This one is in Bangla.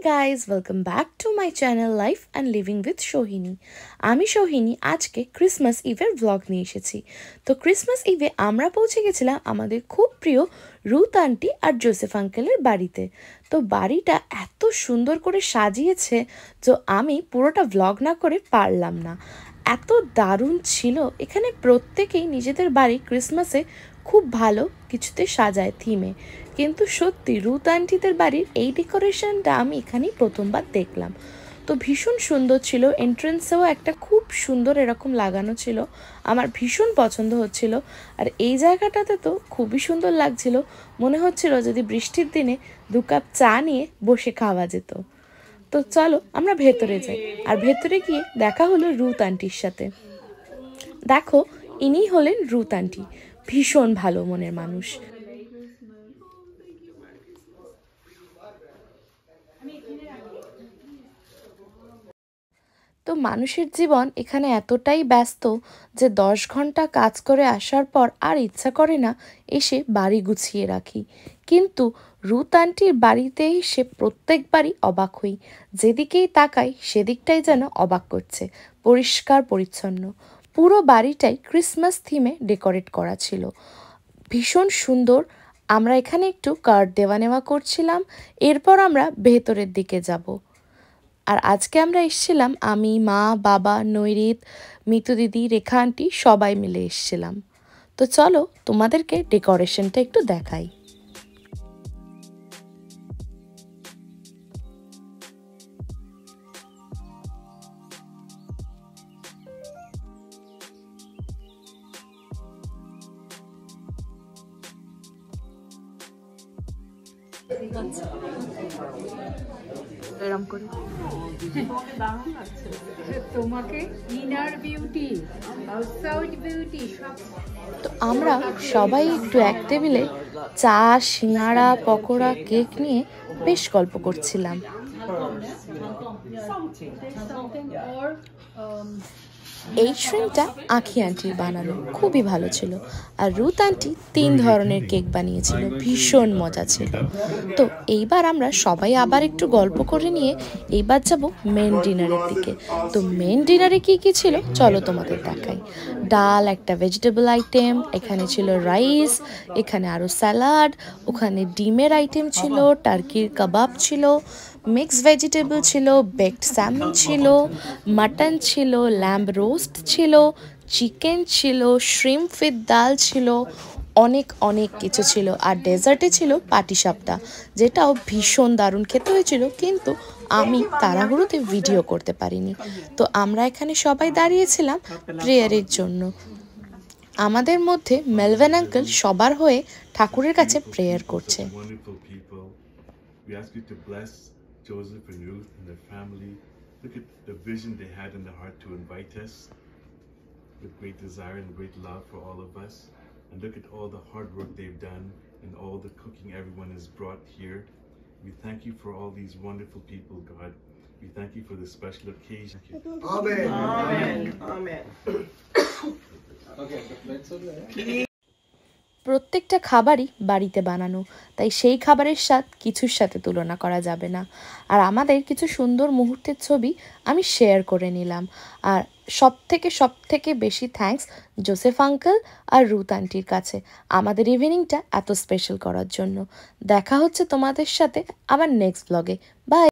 guys, welcome back to my channel Life and Living with Shohini. আমি সোহিনী আজকে ক্রিসমাস ইভের ব্লগ নিয়ে এসেছি। তো ক্রিসমাস ইভে আমরা পৌঁছে গেছিলাম আমাদের খুব প্রিয় রুথ আন্টি আর জোসেফ আঙ্কেলের বাড়িতে। তো বাড়িটা এত সুন্দর করে সাজিয়েছে যে আমি পুরোটা ব্লগ না করে পারলাম না। এত দারুণ ছিল। এখানে প্রত্যেকেই নিজেদের বাড়ি ক্রিসমাসে খুব ভালো কিছুতে সাজায় থিমে, কিন্তু সত্যি রুথ আন্টিদের বাড়ির এই ডেকোরেশনটা আমি এখানেই প্রথমবার দেখলাম। তো ভীষণ সুন্দর ছিল। এন্ট্রেন্সেও একটা খুব সুন্দর এরকম লাগানো ছিল, আমার ভীষণ পছন্দ হচ্ছিল। আর এই জায়গাটাতে তো খুবই সুন্দর লাগছিল, মনে হচ্ছিল যদি বৃষ্টির দিনে 2 কাপ চা নিয়ে বসে খাওয়া যেত। তো চলো আমরা ভেতরে যাই, আর ভেতরে গিয়ে দেখা হলো রুথ আন্টির সাথে। দেখো, ইনি হলেন রুথ আন্টি, ভীষণ ভালো মনের মানুষ। তো মানুষের জীবন এখানে এতটাই ব্যস্ত যে 10 ঘন্টা কাজ করে আসার পর আর ইচ্ছা করে না এসে বাড়ি গুছিয়ে রাখি, কিন্তু রুথ আন্টির বাড়িতে এসে প্রত্যেকবারই অবাক হই। যেদিকেই তাকাই সেদিকটাই যেন অবাক করছে। পরিষ্কার পরিচ্ছন্ন, পুরো বাড়িটাই ক্রিসমাস থিমে ডেকোরেট করা ছিল, ভীষণ সুন্দর। আমরা এখানে একটু কার্ড দেওয়া নেওয়া করছিলাম, এরপর আমরা ভেতরের দিকে যাব। আর আজকে আমরা এসেছিলাম আমি, মা, বাবা, নৈরিত, মিতু দিদি, রেখা আন্টি সবাই মিলে এসেছিলাম। তো চলো তোমাদেরকে ডেকোরেশনটা একটু দেখাই। এরকম করে তোমাকে ইনার বিউটি, আউটসাইড বিউটি সব। তো আমরা সবাই একটু এক টেবিলে চা, সিঙ্গাড়া, পকোড়া, কেক নিয়ে বেশ গল্প করছিলাম। এই শ্রিমটা আঁখি আন্টির বানানো, খুবই ভালো ছিল। আর রুথ আন্টি 3 ধরনের কেক বানিয়েছিল, ভীষণ মজা ছিল। তো এইবার আমরা সবাই আবার একটু গল্প করে নিয়ে এইবার যাব মেন ডিনারের দিকে। তো মেন ডিনারে কি কি ছিল চলো তোমাদের দেখাই। ডাল, একটা ভেজিটেবল আইটেম, এখানে ছিল রাইস, এখানে আরও স্যালাড, ওখানে ডিমের আইটেম ছিল, টার্কির কাবাব ছিল, মিক্স ভেজিটেবল ছিল, বেকড স্যামন ছিল, মাটন ছিল, ল্যাম্ব রোস্ট ছিল, চিকেন ছিল, শ্রিম্প উইথ ডাল ছিল, অনেক অনেক কিছু ছিল। আর ডেজার্টে ছিল পাটিসাপটা, যেটাও ভীষণ দারুণ খেতে হয়েছিল, কিন্তু আমি তাড়াহুড়োতে ভিডিও করতে পারিনি। তো আমরা এখানে সবাই দাঁড়িয়েছিলাম প্রেয়ারের জন্য। আমাদের মধ্যে মেলভিন আঙ্কেল সবার হয়ে ঠাকুরের কাছে প্রেয়ার করছে। We ask you to bless Joseph and Ruth and their family. Look at the vision they had in their heart to invite us with great desire and great love for all of us. And look at all the hard work they've done and all the cooking everyone has brought here. We thank you for all these wonderful people, God. We thank you for this special occasion. Amen. Amen. Amen. Okay, let's go. প্রত্যেকটা খাবারই বাড়িতে বানানো, তাই সেই খাবারের স্বাদ কিছুর সাথে তুলনা করা যাবে না। আর আমাদের কিছু সুন্দর মুহূর্তের ছবি আমি শেয়ার করে নিলাম। আর সব থেকে বেশি থ্যাঙ্কস জোসেফ আঙ্কেল আর রুথ আন্টির কাছে আমাদের ইভিনিংটা এত স্পেশাল করার জন্য। দেখা হচ্ছে তোমাদের সাথে আবার নেক্সট ব্লগে। বাই।